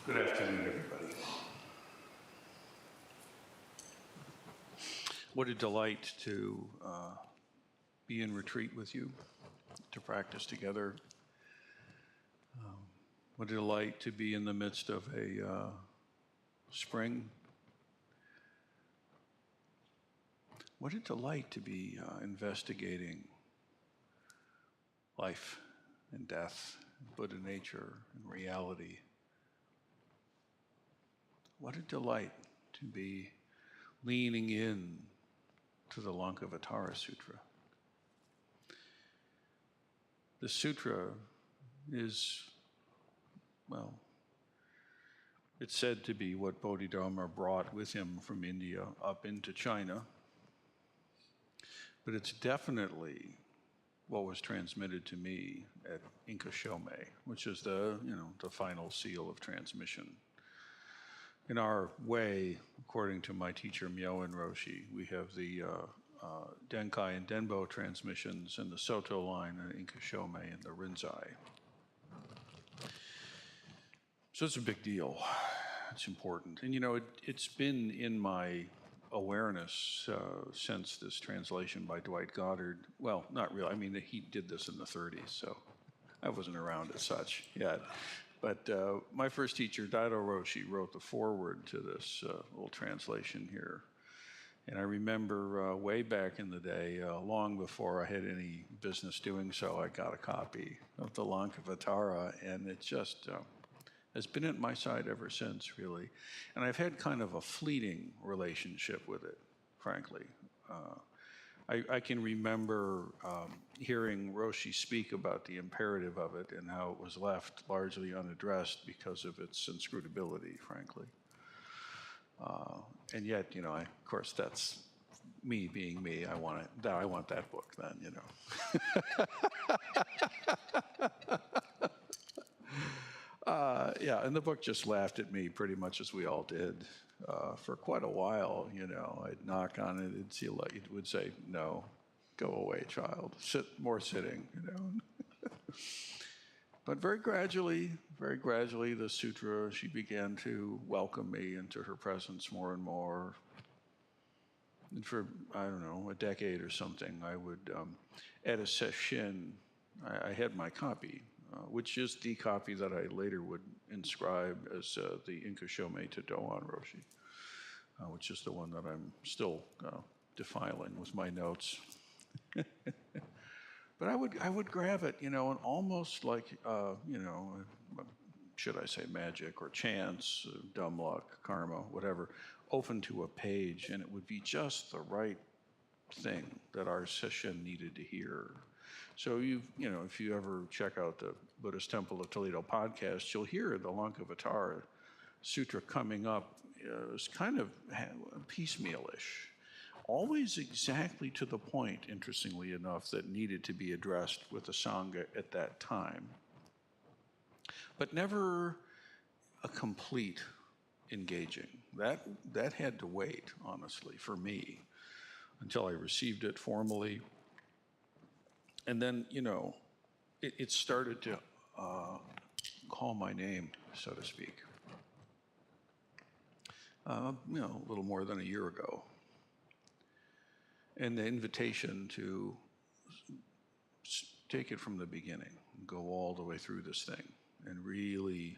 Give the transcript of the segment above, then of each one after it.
Good afternoon, everybody. What a delight to be in retreat with you, to practice together. What a delight to be in the midst of a spring. What a delight to be investigating life and death, Buddha nature and reality. What a delight to be leaning in to the Lankavatara Sutra. The sutra is, well, it's said to be what Bodhidharma brought with him from India up into China, but it's definitely what was transmitted to me at Inka Shomei, which is the final seal of transmission. In our way, according to my teacher Rinsen Roshii, we have the Denkai and Denbo transmissions and the Soto line and Inka Shomei and the Rinzai. So it's a big deal. It's important. And it's been in my awareness since this translation by Dwight Goddard. Well, not really. I mean, he did this in the 30s, so I wasn't around as such yet. But my first teacher, Daido Roshi, wrote the foreword to this little translation here. And I remember way back in the day, long before I had any business doing so, I got a copy of the Lankavatara, and it just has been at my side ever since, really. And I've had kind of a fleeting relationship with it, frankly. I can remember hearing Roshi speak about the imperative of it and how it was left largely unaddressed because of its inscrutability, frankly. And yet, of course, that's me being me. I want that book then, Yeah, and the book just laughed at me pretty much as we all did for quite a while. I'd knock on it, it would say, "No, go away, child. Sit more sitting." But very gradually, the sutra, she began to welcome me into her presence more and more. And for, I don't know, a decade or something, I would, at a sesshin, I had my copy, which is the copy that I later would inscribe as the Inka Shomei to Doan Roshi, which is the one that I'm still defiling with my notes. But I would grab it, and almost like, should I say magic or chance, dumb luck, karma, whatever, open to a page, and it would be just the right thing that our session needed to hear. So if you ever check out the Buddhist Temple of Toledo podcast, you'll hear the Lankavatara Sutra coming up as kind of piecemeal-ish. always exactly to the point, interestingly enough, that needed to be addressed with the Sangha at that time, but never a complete engaging. That had to wait, honestly, for me, until I received it formally. And then, it started to call my name, so to speak, a little more than a year ago. And the invitation to take it from the beginning, go all the way through this thing, and really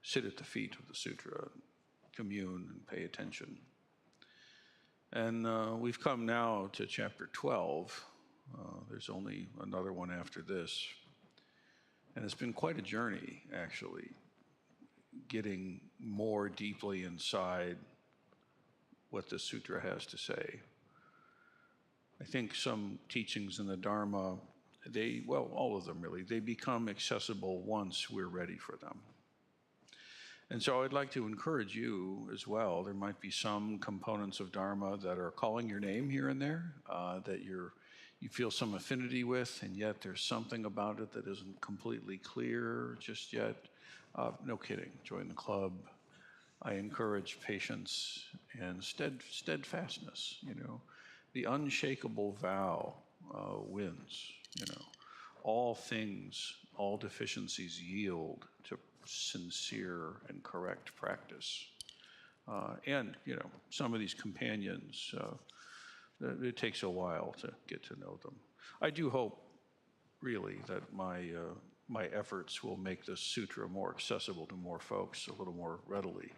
sit at the feet of the sutra, commune, and pay attention. And we've come now to chapter 12. There's only another one after this. And it's been quite a journey, actually, getting more deeply inside what the sutra has to say. I think some teachings in the Dharma, all of them really, they become accessible once we're ready for them. And so I'd like to encourage you as well. There might be some components of Dharma that are calling your name here and there, that you feel some affinity with, and yet there's something about it that isn't completely clear just yet. No kidding, join the club. I encourage patience and steadfastness, The unshakable vow wins, All things, all deficiencies yield to sincere and correct practice. And, some of these companions, it takes a while to get to know them. I do hope, really, that my efforts will make this sutra more accessible to more folks a little more readily.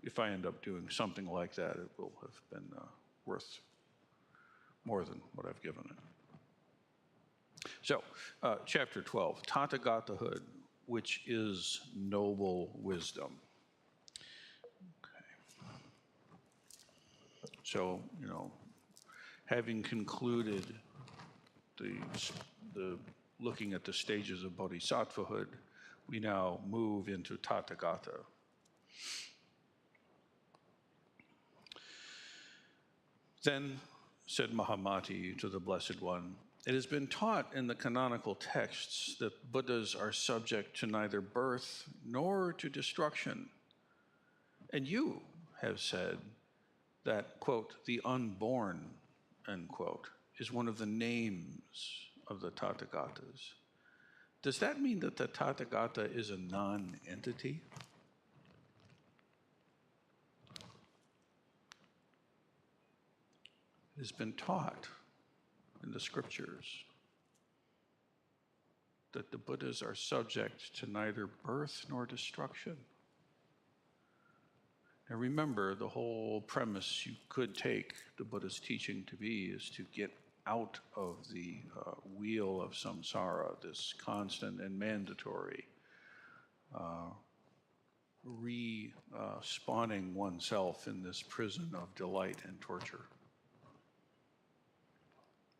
If I end up doing something like that, it will have been worth more than what I've given it. So, chapter 12, Tathagatahood, which is noble wisdom. Okay. So, having concluded the looking at the stages of bodhisattvahood, we now move into Tathagata. Then said Mahamati to the Blessed One, "It has been taught in the canonical texts that Buddhas are subject to neither birth nor to destruction. And you have said that, quote, the unborn, end quote, is one of the names of the Tathagatas. Does that mean that the Tathagata is a non-entity?" It has been taught in the scriptures that the Buddhas are subject to neither birth nor destruction. Now remember, the whole premise you could take the Buddha's teaching to be is to get out of the wheel of samsara, this constant and mandatory re-spawning oneself in this prison of delight and torture.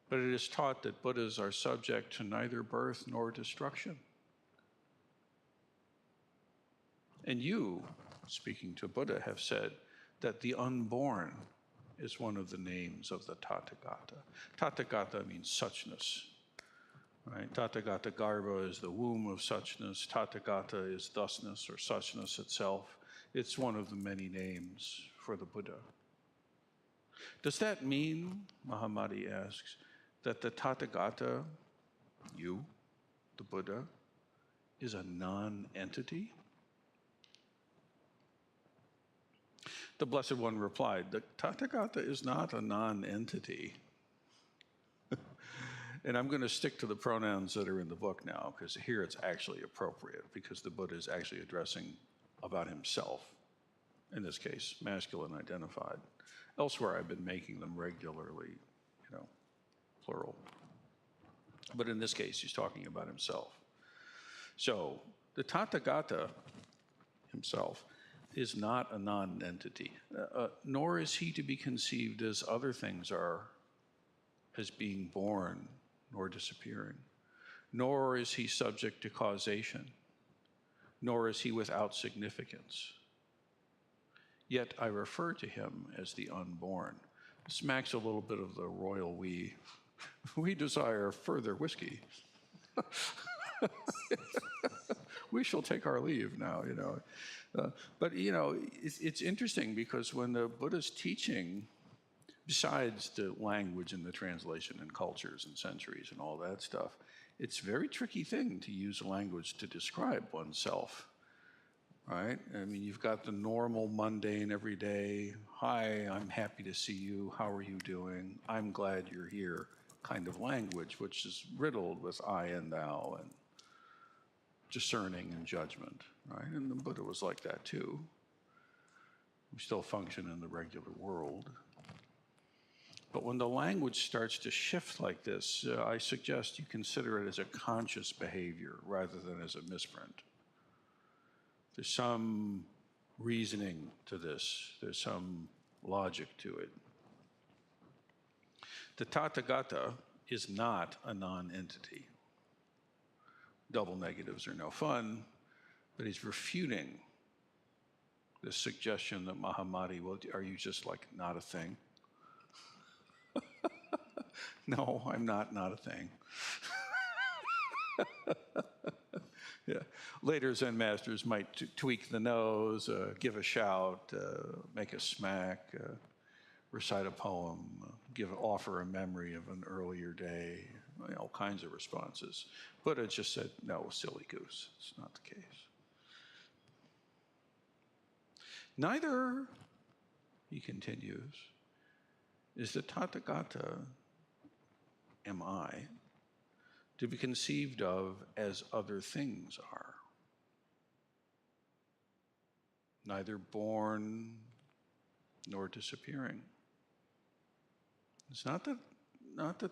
But it is taught that Buddhas are subject to neither birth nor destruction. And you, speaking to Buddha, have said that the unborn is one of the names of the Tathagata. Tathagata means suchness, right? Tathagata Garbha is the womb of suchness. Tathagata is thusness or suchness itself. It's one of the many names for the Buddha. Does that mean, Mahamati asks, that the Tathagata, you, the Buddha, is a non-entity? The Blessed One replied, the Tathagata is not a non-entity. And I'm going to stick to the pronouns that are in the book now, because here it's actually appropriate, because the Buddha is actually addressing about himself, in this case, masculine identified. Elsewhere, I've been making them regularly, plural. But in this case, he's talking about himself. So the Tathagata himself is not a non-entity, nor is he to be conceived as other things are, as being born nor disappearing, nor is he subject to causation, nor is he without significance. Yet I refer to him as the unborn. Smacks a little bit of the royal we. We desire further whiskey. We shall take our leave now, you know. But, you know, it's interesting because when the Buddha's teaching, besides the language and the translation and cultures and centuries and all that stuff, it's a very tricky thing to use language to describe oneself, right? I mean, you've got the normal, mundane, everyday, hi, I'm happy to see you, how are you doing, I'm glad you're here, kind of language, which is riddled with I and thou and discerning and judgment, right? And the Buddha was like that too. We still function in the regular world. But when the language starts to shift like this, I suggest you consider it as a conscious behavior rather than as a misprint. There's some reasoning to this. There's some logic to it. The Tathagata is not a non-entity. Double negatives are no fun, but he's refuting the suggestion that Mahamati, well, are you just like not a thing? No, I'm not a thing. Yeah. Later Zen masters might tweak the nose, give a shout, make a smack, recite a poem, offer a memory of an earlier day, all kinds of responses. Buddha just said, no, silly goose, it's not the case. Neither, he continues, is the Tathagata, am I, to be conceived of as other things are. Neither born nor disappearing. It's not that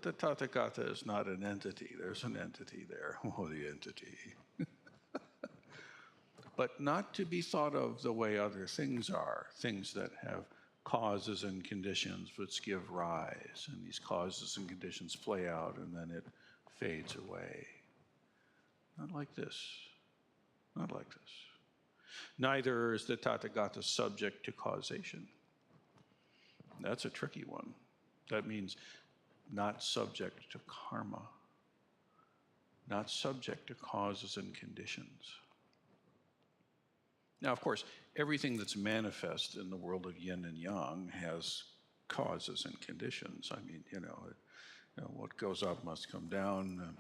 the Tathagata is not an entity. There's an entity there. Oh, the entity. But not to be thought of the way other things are, things that have causes and conditions which give rise, and these causes and conditions play out, and then it fades away. Not like this. Not like this. Neither is the Tathagata subject to causation. That's a tricky one. That means not subject to karma, not subject to causes and conditions. Now, of course, everything that's manifest in the world of yin and yang has causes and conditions. I mean, what goes up must come down.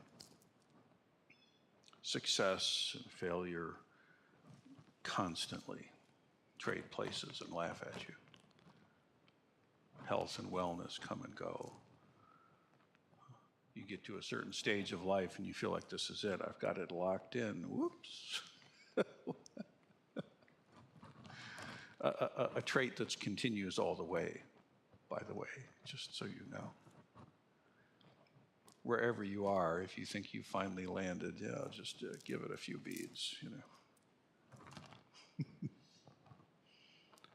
Success and failure constantly trade places and laugh at you. Health and wellness come and go. You get to a certain stage of life and you feel like this is it. I've got it locked in. Whoops. A trait that continues all the way, by the way, just so you know. Wherever you are, if you think you finally landed, just give it a few beads,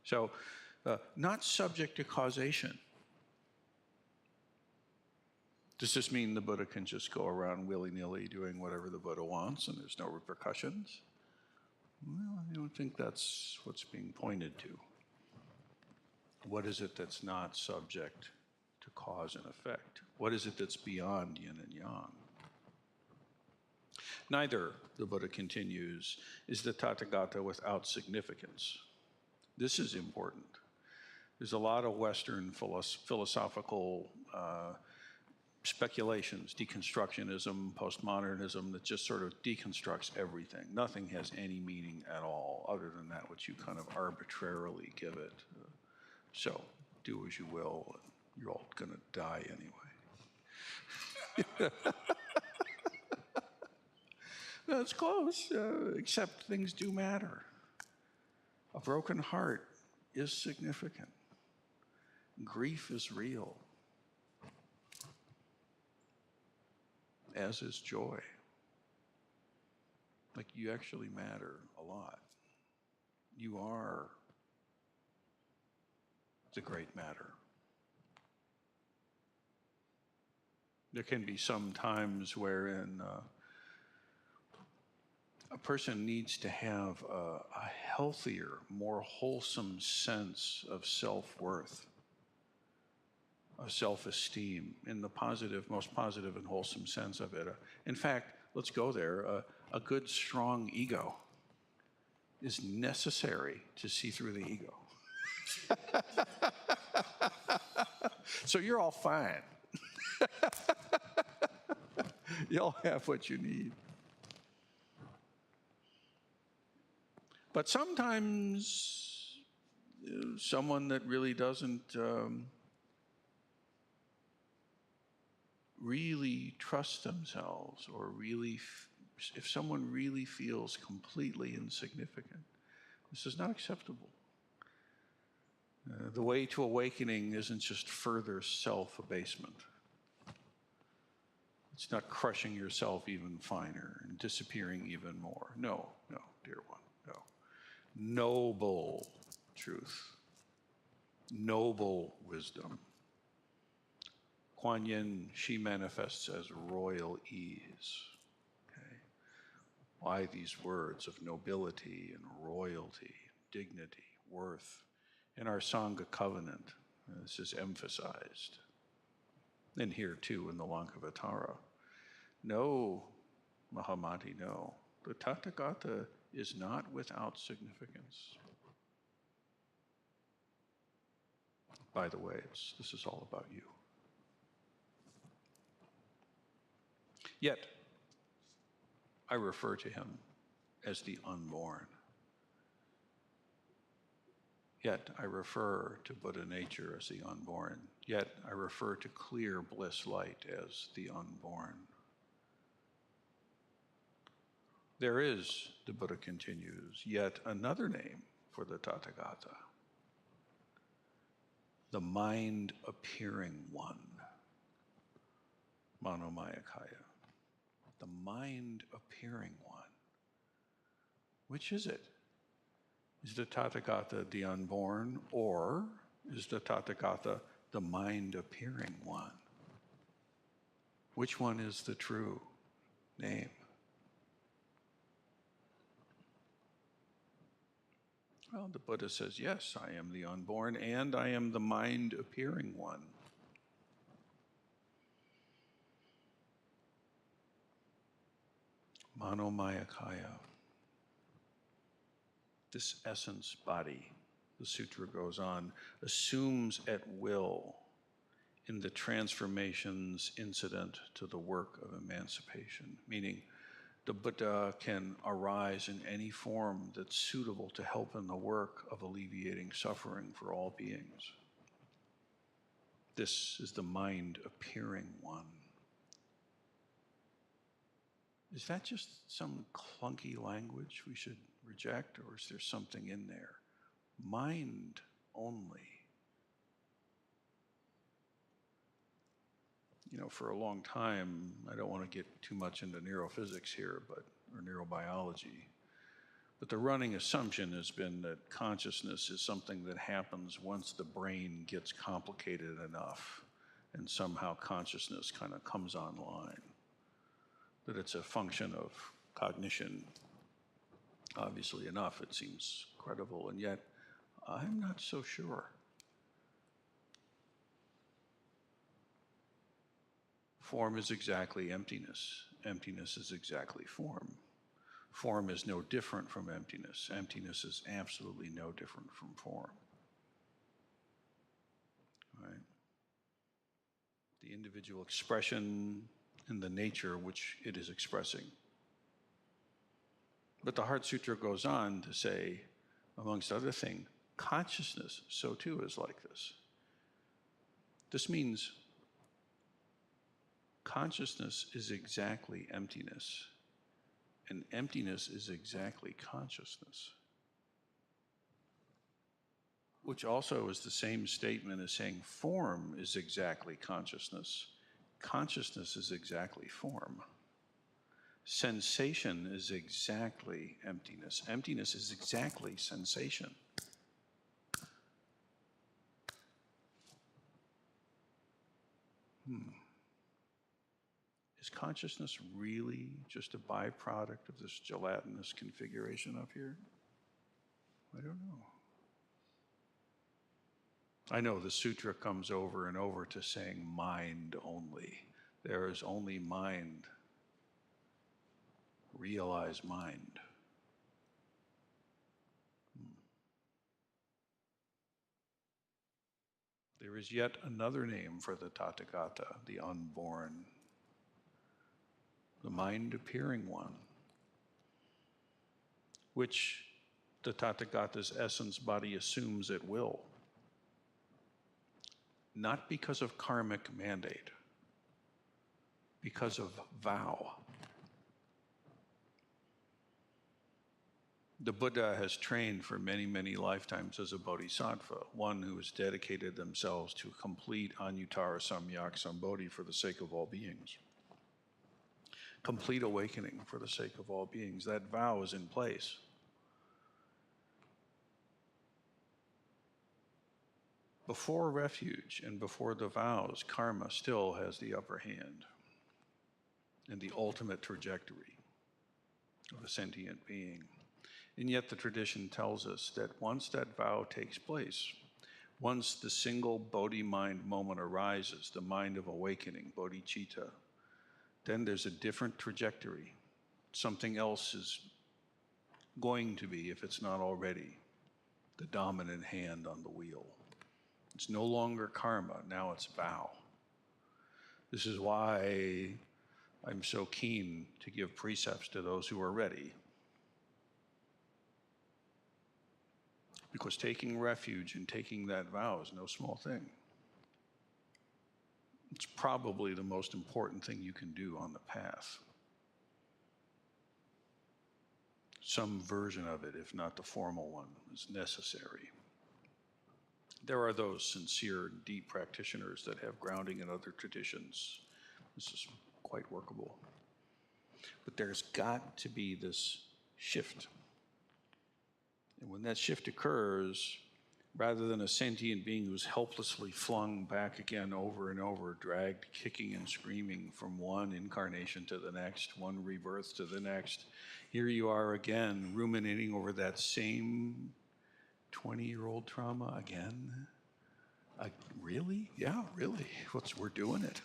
So, not subject to causation. Does this mean the Buddha can just go around willy-nilly doing whatever the Buddha wants and there's no repercussions? Well, I don't think that's what's being pointed to. What is it that's not subject to cause and effect? What is it that's beyond yin and yang? Neither, the Buddha continues, is the Tathagata without significance. This is important. There's a lot of Western philosophical speculations, deconstructionism, postmodernism, that just sort of deconstructs everything. Nothing has any meaning at all other than that which you kind of arbitrarily give it. So do as you will, and you're all going to die anyway. That's close, except things do matter. A broken heart is significant. Grief is real, as is joy. Like, you actually matter a lot. You are the great matter. There can be some times wherein A person needs to have a healthier, more wholesome sense of self-worth, of self-esteem, in the positive, most positive and wholesome sense of it. In fact, let's go there. A good, strong ego is necessary to see through the ego. So you're all fine. You'll have what you need. But sometimes someone that really doesn't really trust themselves, or really, if someone really feels completely insignificant, this is not acceptable. The way to awakening isn't just further self-abasement. It's not crushing yourself even finer and disappearing even more. No, no, dear one, no. Noble truth, noble wisdom. Kuan Yin, she manifests as royal ease. Okay? Why these words of nobility and royalty, dignity, worth? In our Sangha covenant, this is emphasized. And here too in the Lankavatara. No, Mahamati, no. The Tathagata is not without significance. By the way, this is all about you. Yet, I refer to him as the unborn. Yet, I refer to Buddha nature as the unborn. Yet, I refer to clear bliss light as the unborn. There is, the Buddha continues, yet another name for the Tathagata, the mind appearing one, Manomayakaya. The mind appearing one. Which is it? Is the Tathagata the unborn, or is the Tathagata the mind appearing one? Which one is the true name? Well, the Buddha says, yes, I am the unborn, and I am the mind appearing one. Manomayakaya. This essence body, the sutra goes on, assumes at will in the transformations incident to the work of emancipation, meaning the Buddha can arise in any form that's suitable to help in the work of alleviating suffering for all beings. This is the mind appearing one. Is that just some clunky language we should reject, or is there something in there? Mind only. You know, for a long time, I don't want to get too much into neurophysics here, or neurobiology, but the running assumption has been that consciousness is something that happens once the brain gets complicated enough, and somehow consciousness kind of comes online. That it's a function of cognition. Obviously enough, it seems credible, and yet I'm not so sure. Form is exactly emptiness. Emptiness is exactly form. Form is no different from emptiness. Emptiness is absolutely no different from form. Right? The individual expression and the nature which it is expressing. But the Heart Sutra goes on to say, amongst other things, consciousness, so too, is like this. This means consciousness is exactly emptiness, and emptiness is exactly consciousness. Which also is the same statement as saying form is exactly consciousness. Consciousness is exactly form. Sensation is exactly emptiness. Emptiness is exactly sensation. Is consciousness really just a byproduct of this gelatinous configuration up here? I don't know. I know the sutra comes over and over to saying mind only. There is only mind. Realize mind. There is yet another name for the Tathagata, the unborn, the mind-appearing one, which the Tathagata's essence body assumes at will, not because of karmic mandate, because of vow. The Buddha has trained for many, many lifetimes as a bodhisattva, one who has dedicated themselves to complete Anuttara Samyak Sambodhi for the sake of all beings. Complete awakening for the sake of all beings. That vow is in place. Before refuge and before the vows, karma still has the upper hand and the ultimate trajectory of a sentient being. And yet the tradition tells us that once that vow takes place, once the single Bodhi mind moment arises, the mind of awakening, bodhicitta, then there's a different trajectory. Something else is going to be, if it's not already, the dominant hand on the wheel. It's no longer karma, now it's vow. This is why I'm so keen to give precepts to those who are ready. Because taking refuge and taking that vow is no small thing. It's probably the most important thing you can do on the path. Some version of it, if not the formal one, is necessary. There are those sincere, deep practitioners that have grounding in other traditions. This is quite workable. But there's got to be this shift. And when that shift occurs, rather than a sentient being who's helplessly flung back again over and over, dragged kicking and screaming from one incarnation to the next, one rebirth to the next, here you are again, ruminating over that same 20-year-old trauma again. Really? Yeah, really. We're doing it.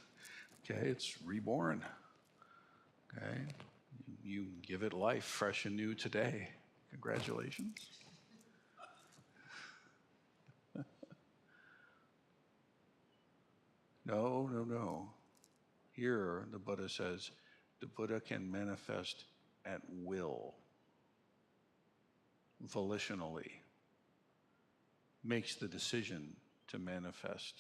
Okay, it's reborn. Okay, you give it life fresh and new today. Congratulations. No. Here, the Buddha says, the Buddha can manifest at will, volitionally, makes the decision to manifest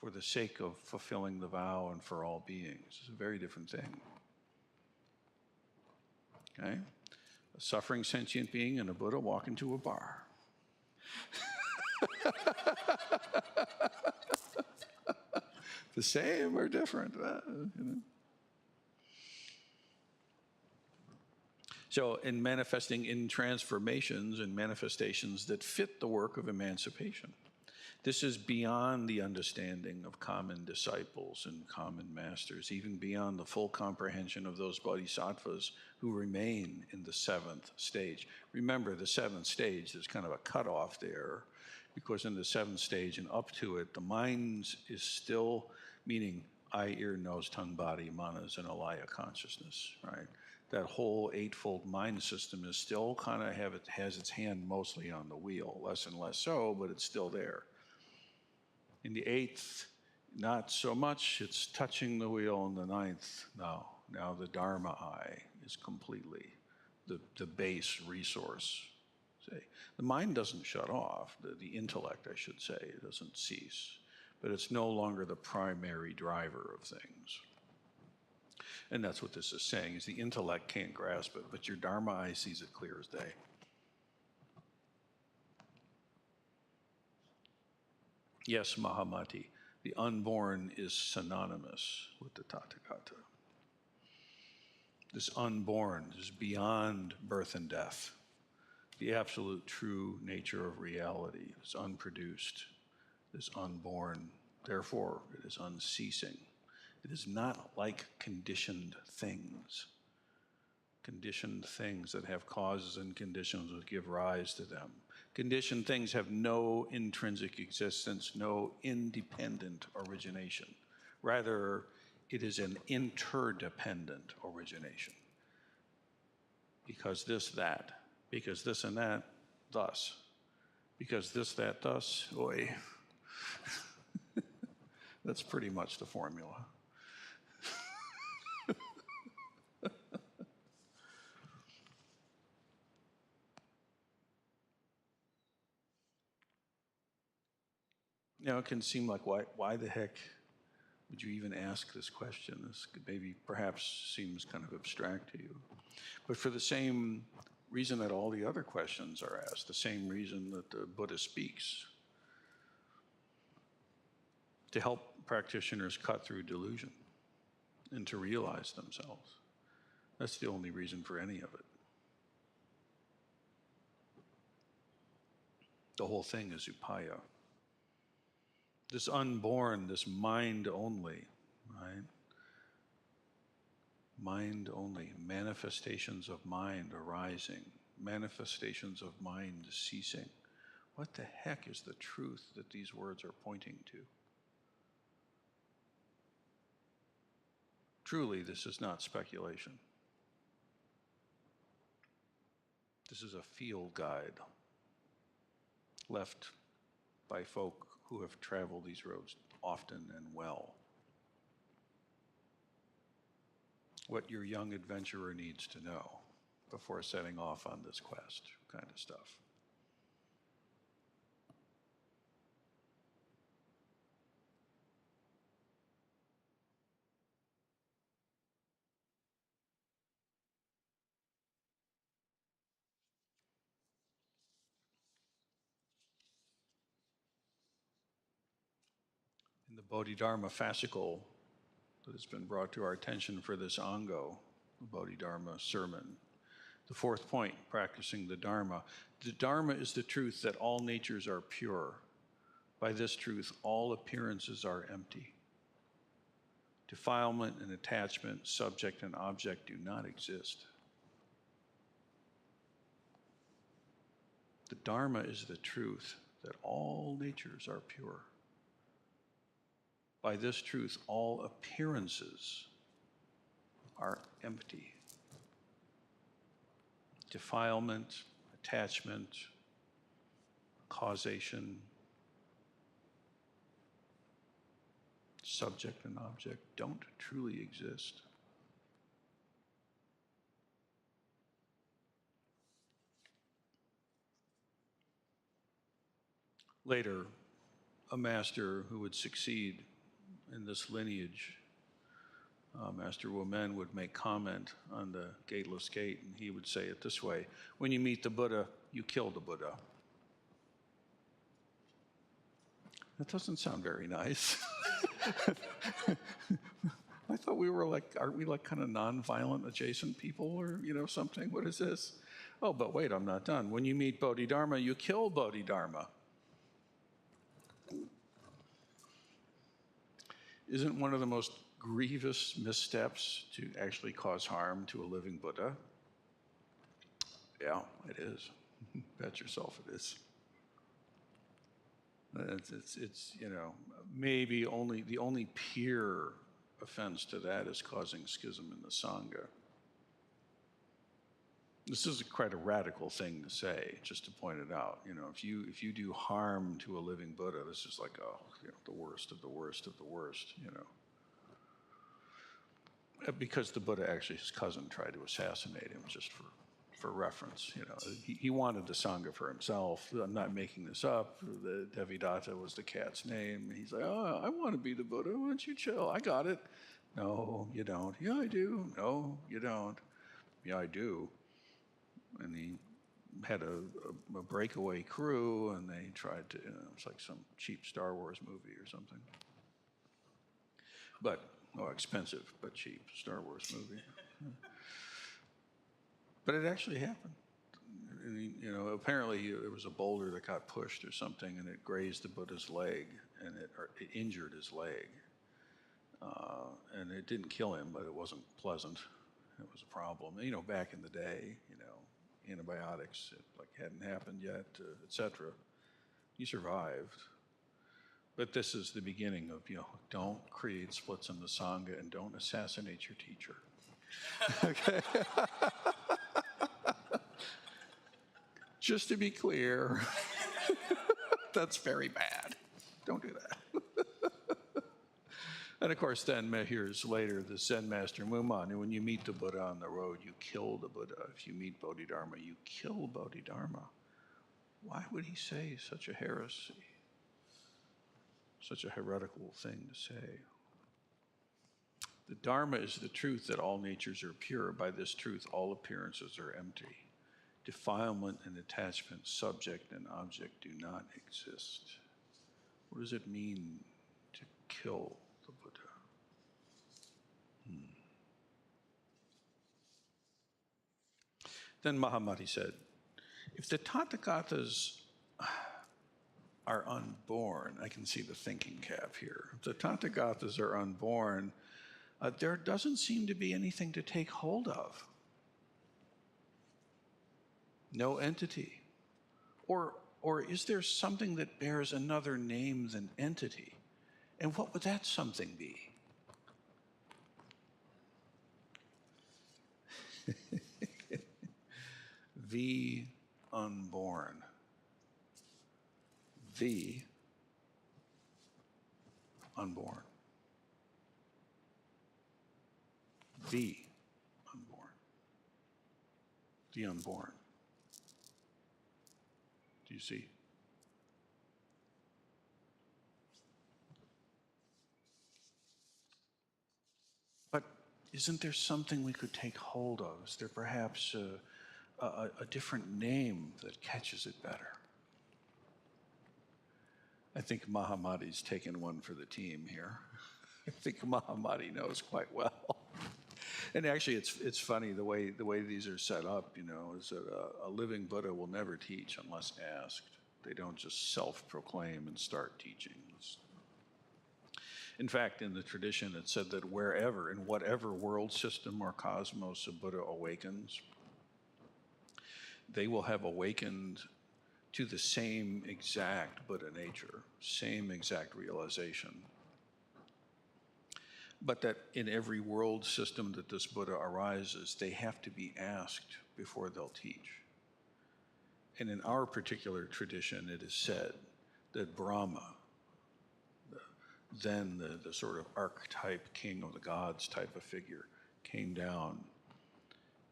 for the sake of fulfilling the vow and for all beings. It's a very different thing. Okay? A suffering sentient being and a Buddha walk into a bar. The same or different? So in manifesting in transformations and manifestations that fit the work of emancipation, this is beyond the understanding of common disciples and common masters, even beyond the full comprehension of those bodhisattvas who remain in the seventh stage. Remember, the seventh stage, there's kind of a cutoff there, because in the seventh stage and up to it, the mind is still, meaning eye, ear, nose, tongue, body, manas, and alaya consciousness, right? That whole eightfold mind system is still kind of has its hand mostly on the wheel, less and less so, but it's still there. In the eighth, not so much, it's touching the wheel. In the ninth, no. Now the Dharma eye is completely the base resource. Say, the mind doesn't shut off, the intellect, I should say, it doesn't cease, but it's no longer the primary driver of things. And that's what this is saying, is the intellect can't grasp it, but your Dharma eye sees it clear as day. Yes, Mahamati, the unborn is synonymous with the Tathagata. This unborn is beyond birth and death. The absolute true nature of reality is unproduced, is unborn. Therefore, it is unceasing. It is not like conditioned things that have causes and conditions that give rise to them. Conditioned things have no intrinsic existence, no independent origination. Rather, it is an interdependent origination. Because this, that. Because this and that, thus. Because this, that, thus, oi. That's pretty much the formula. It can seem like, why the heck would you even ask this question? This maybe perhaps seems kind of abstract to you. But for the same reason that all the other questions are asked, the same reason that the Buddha speaks, to help practitioners cut through delusion and to realize themselves. That's the only reason for any of it. The whole thing is upaya. This unborn, this mind only, right? Mind only, manifestations of mind arising, manifestations of mind ceasing. What the heck is the truth that these words are pointing to? Truly, this is not speculation. This is a field guide left by folk who have traveled these roads often and well. What your young adventurer needs to know before setting off on this quest, kind of stuff. In the Bodhidharma fascicle that has been brought to our attention for this Ango, the Bodhidharma sermon, the fourth point, practicing the Dharma. The Dharma is the truth that all natures are pure. By this truth, all appearances are empty. Defilement and attachment, subject and object do not exist. The Dharma is the truth that all natures are pure. By this truth, all appearances are empty. Defilement, attachment, causation, subject and object don't truly exist. Later, a master who would succeed in this lineage, Master Women, would make comment on the gateless gate, and he would say it this way: when you meet the Buddha, you kill the Buddha. That doesn't sound very nice. I thought we were like, aren't we like kind of nonviolent adjacent people or, something? What is this? Oh, but wait, I'm not done. When you meet Bodhidharma, you kill Bodhidharma. Isn't one of the most grievous missteps to actually cause harm to a living Buddha? Yeah, it is. Bet yourself it is. It's maybe the only peer offense to that is causing schism in the Sangha. This is quite a radical thing to say, just to point it out. If you do harm to a living Buddha, this is like, the worst of the worst of the worst, Because the Buddha, actually, his cousin tried to assassinate him, just for reference. He wanted the Sangha for himself. I'm not making this up. The Devadatta was the cat's name. He's like, oh, I want to be the Buddha. Why don't you chill? I got it. No, you don't. Yeah, I do. No, you don't. Yeah, I do. And he had a breakaway crew, and they tried to, it's like some cheap Star Wars movie or something. But, expensive, but cheap Star Wars movie. But it actually happened. And apparently there was a boulder that got pushed or something, and it grazed the Buddha's leg, and it injured his leg. And it didn't kill him, but it wasn't pleasant. It was a problem. Back in the day, antibiotics, it hadn't happened yet, etc. He survived. But this is the beginning of, don't create splits in the Sangha and don't assassinate your teacher. Okay. Just to be clear, that's very bad. Don't do that. And of course, then years later, the Zen master Muman, and when you meet the Buddha on the road, you kill the Buddha. If you meet Bodhidharma, you kill Bodhidharma. Why would he say such a heresy? Such a heretical thing to say. The Dharma is the truth that all natures are pure. By this truth, all appearances are empty. Defilement and attachment, subject and object, do not exist. What does it mean to kill the Buddha? Then Mahamati said, if the Tathagatas are unborn, I can see the thinking cap here. If the Tathagatas are unborn, there doesn't seem to be anything to take hold of. No entity. Or is there something that bears another name than entity? And what would that something be? The unborn. The unborn. The unborn. The unborn. Do you see? But isn't there something we could take hold of? Is there perhaps a different name that catches it better? I think Mahamati's taken one for the team here. I think Mahamati knows quite well. And actually, it's funny, the way these are set up, is that a living Buddha will never teach unless asked. They don't just self-proclaim and start teaching. In fact, in the tradition, it said that wherever, in whatever world system or cosmos a Buddha awakens, they will have awakened to the same exact Buddha nature, same exact realization. But that in every world system that this Buddha arises, they have to be asked before they'll teach. And in our particular tradition, it is said that Brahma, then the sort of archetype king of the gods type of figure, came down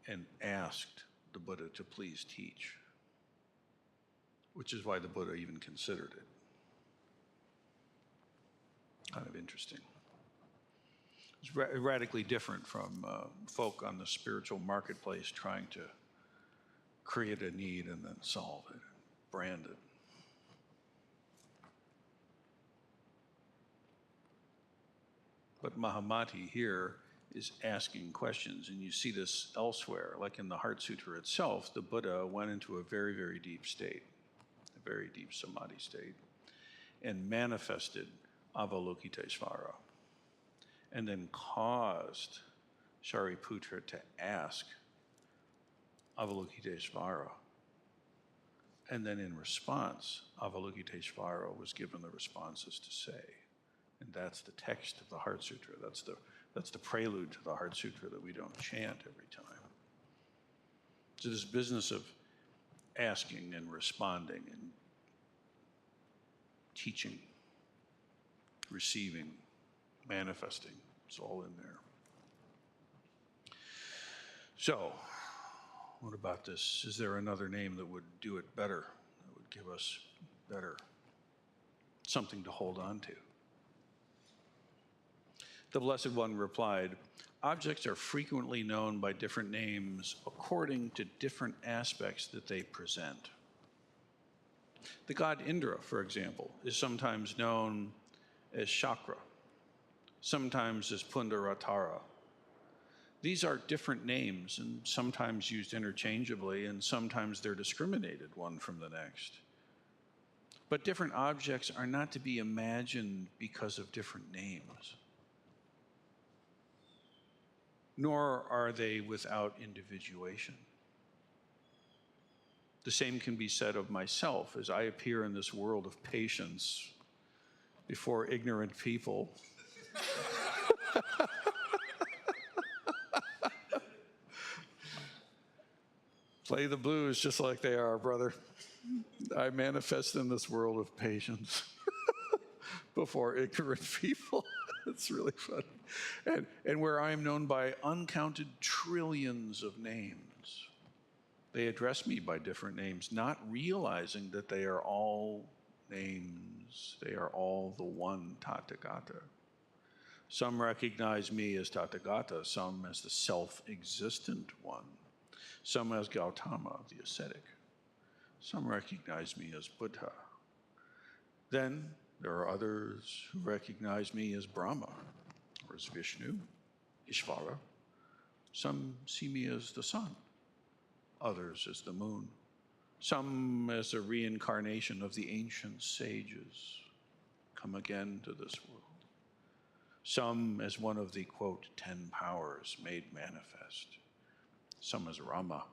and asked the Buddha to please teach, which is why the Buddha even considered it. Kind of interesting. It's radically different from folk on the spiritual marketplace trying to create a need and then solve it, brand it. But Mahamati here is asking questions, and you see this elsewhere, like in the Heart Sutra itself. The Buddha went into a very, very deep state, a very deep samadhi state, and manifested Avalokitesvara, and then caused Shariputra to ask Avalokitesvara. And then in response, Avalokitesvara was given the responses to say. And that's the text of the Heart Sutra. That's the prelude to the Heart Sutra that we don't chant every time. So this business of asking and responding and teaching, receiving, manifesting, it's all in there. So, what about this? Is there another name that would do it better, that would give us better, something to hold on to? The Blessed One replied, objects are frequently known by different names according to different aspects that they present. The god Indra, for example, is sometimes known as Chakra, sometimes as Pundaratara. These are different names and sometimes used interchangeably, and sometimes they're discriminated one from the next. But different objects are not to be imagined because of different names. nor are they without individuation. The same can be said of myself as I appear in this world of patience before ignorant people. Play the blues just like they are, brother. I manifest in this world of patience before ignorant people. It's really fun. And where I am known by uncounted trillions of names. They address me by different names, not realizing that they are all names. They are all the one Tathagata. Some recognize me as Tathagata, some as the self-existent one, some as Gautama, the ascetic. Some recognize me as Buddha. Then there are others who recognize me as Brahma, or as Vishnu, Ishvara. Some see me as the sun, others as the moon, some as a reincarnation of the ancient sages, come again to this world. Some as one of the, quote, 10 powers made manifest. Some as Rama.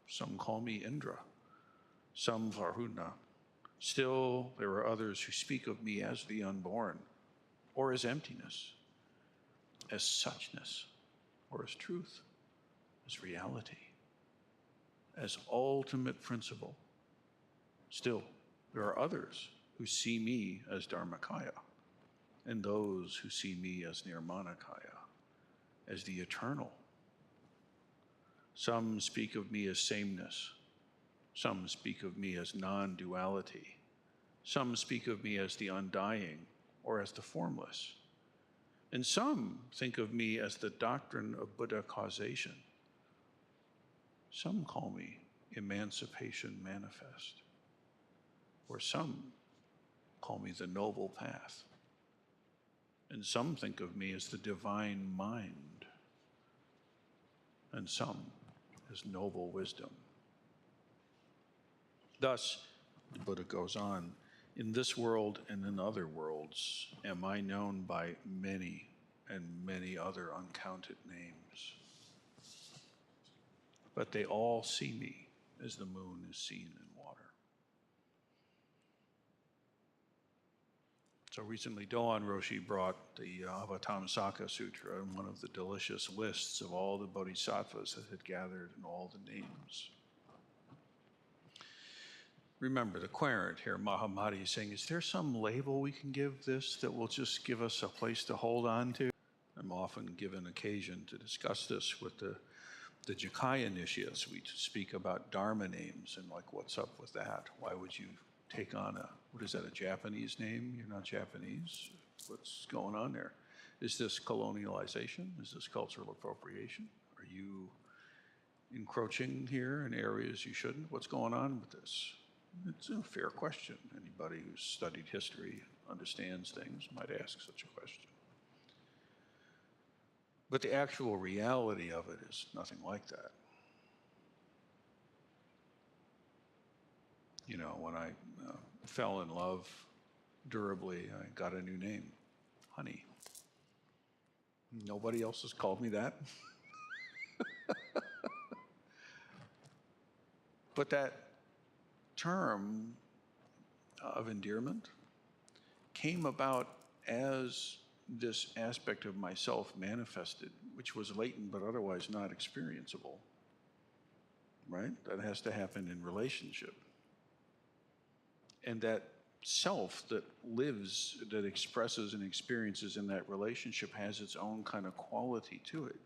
Some call me Indra. Some Varuna. Still, there are others who speak of me as the unborn, or as emptiness, as suchness, or as truth, as reality, as ultimate principle. Still, there are others who see me as Dharmakaya, and those who see me as Nirmanakaya, as the eternal. Some speak of me as sameness. Some speak of me as non-duality. Some speak of me as the undying or as the formless. And some think of me as the doctrine of Buddha causation. Some call me emancipation manifest. Or some call me the noble path. And some think of me as the divine mind. And some as noble wisdom. Thus, the Buddha goes on, in this world and in other worlds am I known by many and many other uncounted names. But they all see me as the moon is seen in water. So recently, Rinsen Roshii brought the Avatamsaka Sutra and one of the delicious lists of all the bodhisattvas that had gathered and all the names. Remember, the querent here, Mahamati, is saying, is there some label we can give this that will just give us a place to hold on to? I'm often given occasion to discuss this with the Jikaya initiates. We speak about Dharma names and like, what's up with that? Why would you take on what is that, a Japanese name? You're not Japanese. What's going on there? Is this colonialization? Is this cultural appropriation? Are you encroaching here in areas you shouldn't? What's going on with this? It's a fair question. Anybody who's studied history, understands things, might ask such a question. But the actual reality of it is nothing like that. You know, when I fell in love durably, I got a new name, Honey. Nobody else has called me that. But that term of endearment came about as this aspect of myself manifested, which was latent but otherwise not experienceable, right? That has to happen in relationship. And that self that lives, that expresses and experiences in that relationship has its own kind of quality to it.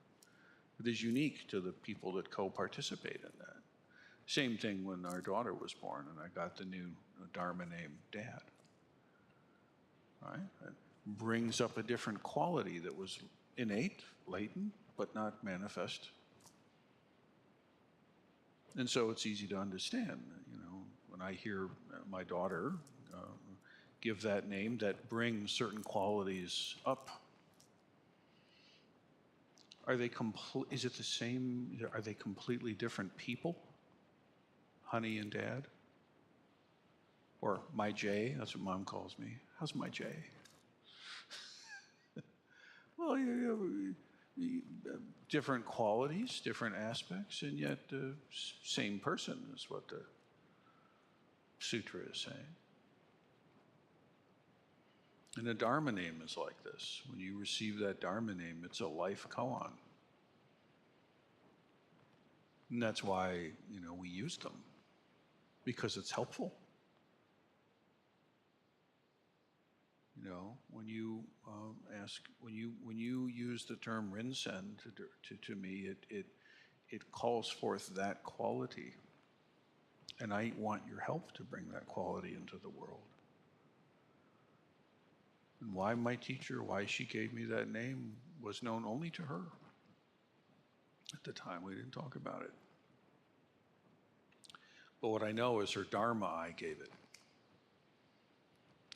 It is unique to the people that co-participate in that. Same thing when our daughter was born and I got the new Dharma name, Dad. Right? It brings up a different quality that was innate, latent, but not manifest. And so it's easy to understand, you know, when I hear my daughter give that name, that brings certain qualities up. Are they is it the same? Are they completely different people? Honey and Dad? Or my Jay, that's what Mom calls me. How's my Jay? Well, different qualities, different aspects, and yet the same person is what the sutra is saying. And a Dharma name is like this. When you receive that Dharma name, it's a life koan. And that's why, we use them, because it's helpful. When you when you use the term Rinsen to me, it calls forth that quality. And I want your help to bring that quality into the world. And why my teacher, why she gave me that name was known only to her. At the time, we didn't talk about it. But what I know is her Dharma I gave it.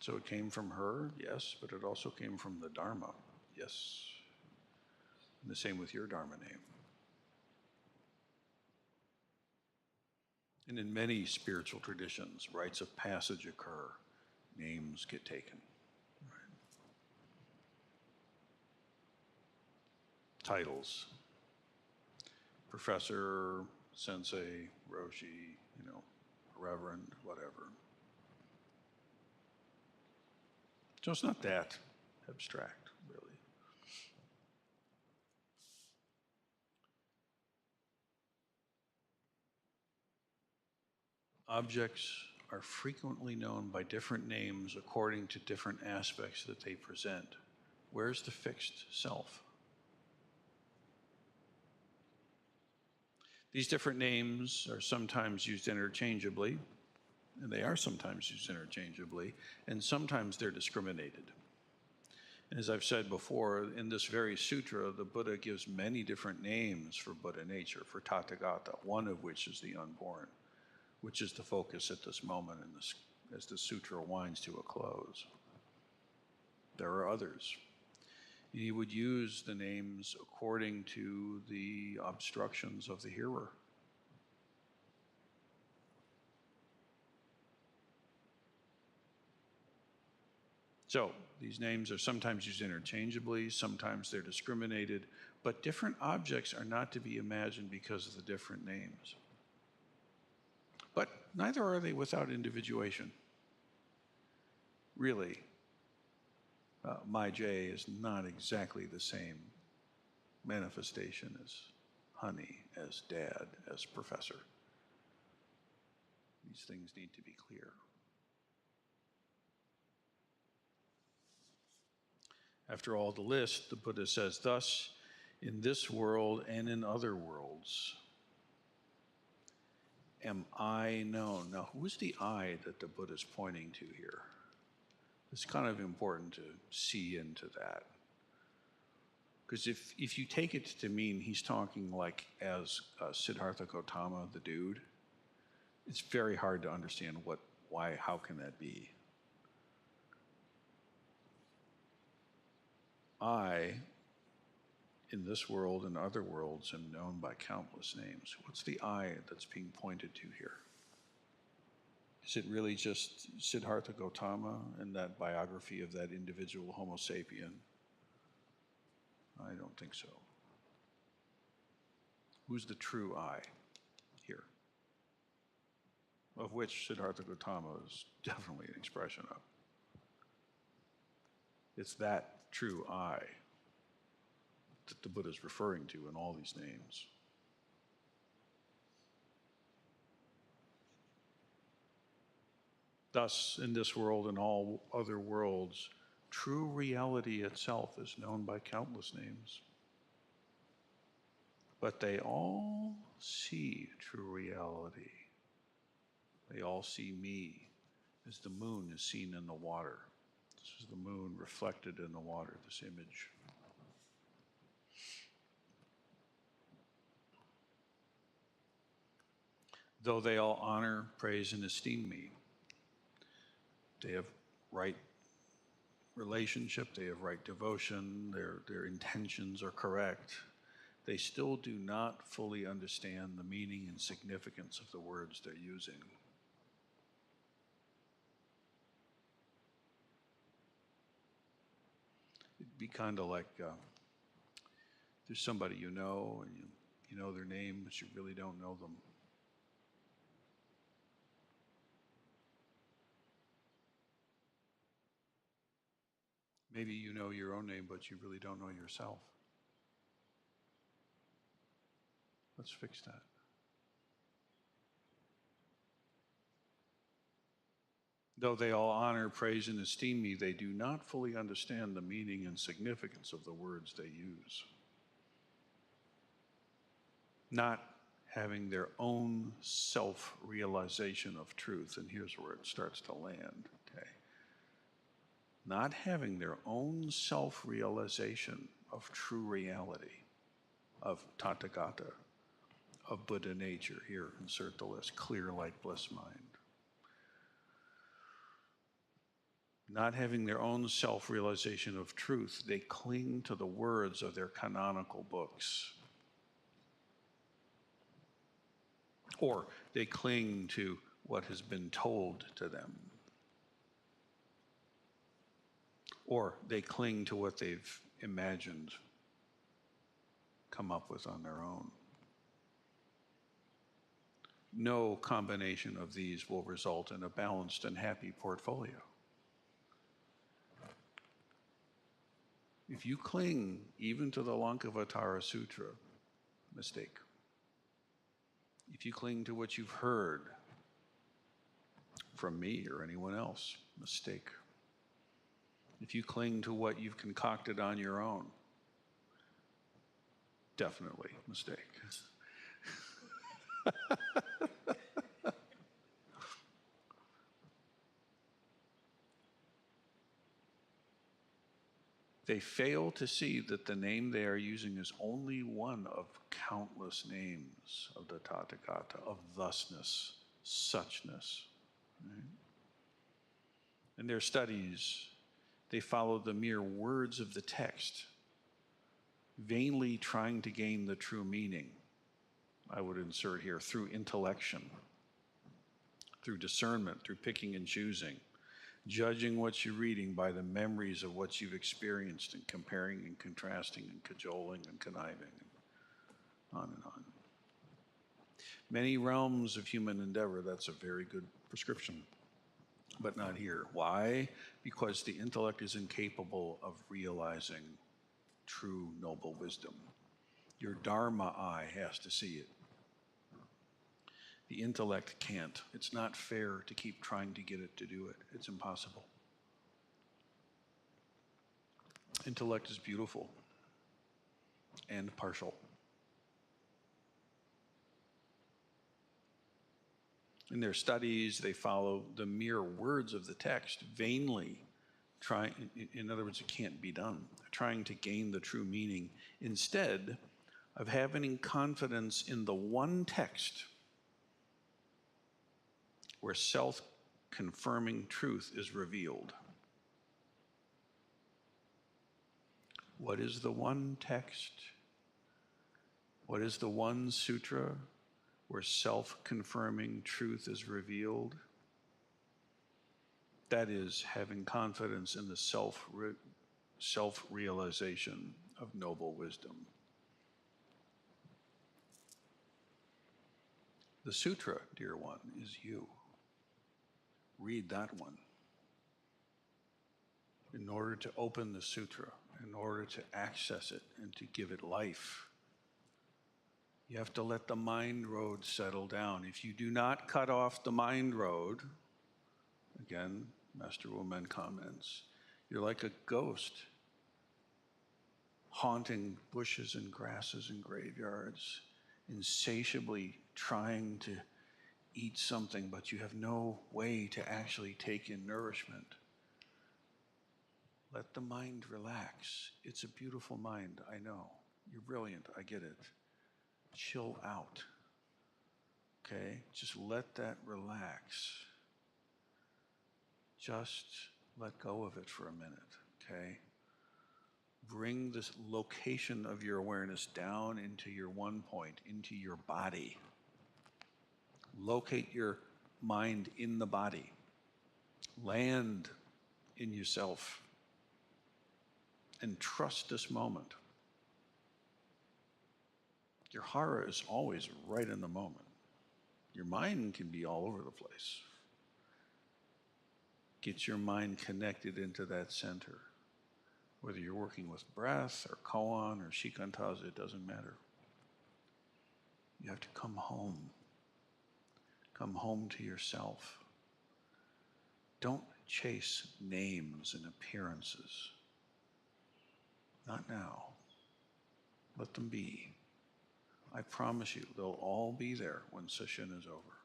So it came from her, yes, but it also came from the Dharma, yes. And the same with your Dharma name. And in many spiritual traditions, rites of passage occur, names get taken. Right? Titles, professor, sensei, roshi, reverend, whatever. So it's not that abstract, really. Objects are frequently known by different names according to different aspects that they present. Where's the fixed self? These different names are sometimes used interchangeably, and they are sometimes used interchangeably, and sometimes they're discriminated. As I've said before, in this very sutra, the Buddha gives many different names for Buddha nature, for Tathagata, one of which is the unborn, which is the focus at this moment as the sutra winds to a close. There are others. He would use the names according to the obstructions of the hearer. So these names are sometimes used interchangeably, sometimes they're discriminated, but different objects are not to be imagined because of the different names. But neither are they without individuation. Really, my J is not exactly the same manifestation as honey, as dad, as professor. These things need to be clear. After all, the list, the Buddha says, thus, in this world and in other worlds, am I known. Now, who's the I that the Buddha is pointing to here? It's kind of important to see into that. Because if you take it to mean he's talking like as Siddhartha Gautama, the dude, it's very hard to understand why, how can that be? I, in this world and other worlds, am known by countless names. What's the I that's being pointed to here? Is it really just Siddhartha Gautama and that biography of that individual Homo sapien? I don't think so. Who's the true I here? Of which Siddhartha Gautama is definitely an expression of. It's that true I that the Buddha is referring to in all these names. Thus, in this world and all other worlds, true reality itself is known by countless names. But they all see true reality. They all see me as the moon is seen in the water. This is the moon reflected in the water, this image. Though they all honor, praise, and esteem me, they have right relationship, they have right devotion, their intentions are correct, they still do not fully understand the meaning and significance of the words they're using. It'd be kind of like There's somebody you know, and you know their name, but you really don't know them. Maybe you know your own name, but you really don't know yourself. Let's fix that. Though they all honor, praise, and esteem me, they do not fully understand the meaning and significance of the words they use. Not having their own self-realization of truth, and here's where it starts to land, okay? Not having their own self-realization of true reality, of Tathagata, of Buddha nature. Here, insert the list, clear light bliss mind. Not having their own self-realization of truth, they cling to the words of their canonical books. Or they cling to what has been told to them. Or they cling to what they've imagined, come up with on their own. No combination of these will result in a balanced and happy portfolio. If you cling even to the Lankavatara Sutra, mistake. If you cling to what you've heard from me or anyone else, mistake. If you cling to what you've concocted on your own, definitely mistake. They fail to see that the name they are using is only one of countless names of the Tathagata, of thusness, suchness. Right? In their studies, they follow the mere words of the text, vainly trying to gain the true meaning. I would insert here, through intellection, through discernment, through picking and choosing, judging what you're reading by the memories of what you've experienced and comparing and contrasting and cajoling and conniving, and on and on. Many realms of human endeavor, that's a very good prescription, but not here. Why? Because the intellect is incapable of realizing true noble wisdom. Your Dharma eye has to see it. The intellect can't. It's not fair to keep trying to get it to do it. It's impossible. Intellect is beautiful and partial. In their studies, they follow the mere words of the text, vainly trying, in other words, it can't be done, trying to gain the true meaning, instead of having confidence in the one text where self-confirming truth is revealed. What is the one text? What is the one sutra where self-confirming truth is revealed? That is having confidence in the self-realization of noble wisdom. The sutra, dear one, is you. Read that one. In order to open the sutra, in order to access it and to give it life, you have to let the mind road settle down. If you do not cut off the mind road, again, Master Wumen comments, you're like a ghost haunting bushes and grasses and graveyards, insatiably trying to eat something, but you have no way to actually take in nourishment. Let the mind relax. It's a beautiful mind, I know. You're brilliant, I get it. Chill out, okay? Just let that relax. Just let go of it for a minute, okay? Bring this location of your awareness down into your one point, into your body. Locate your mind in the body. Land in yourself. And trust this moment. Your hara is always right in the moment. Your mind can be all over the place. Get your mind connected into that center. Whether you're working with breath or koan or shikantaza, it doesn't matter. You have to come home. Come home to yourself. Don't chase names and appearances. Not now. Let them be. I promise you, they'll all be there when session is over.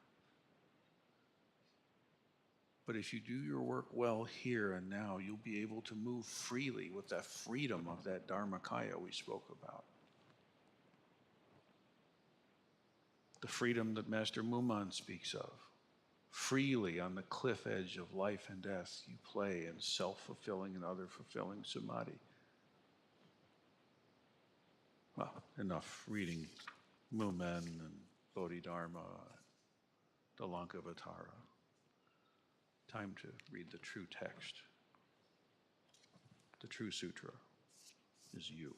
But if you do your work well here and now, you'll be able to move freely with that freedom of that Dharmakaya we spoke about. The freedom that Master Muman speaks of. Freely on the cliff edge of life and death, you play in self-fulfilling and other-fulfilling samadhi. Well, enough reading Mumen and Bodhidharma, the Lankavatara. Time to read the true text. The true sutra is you.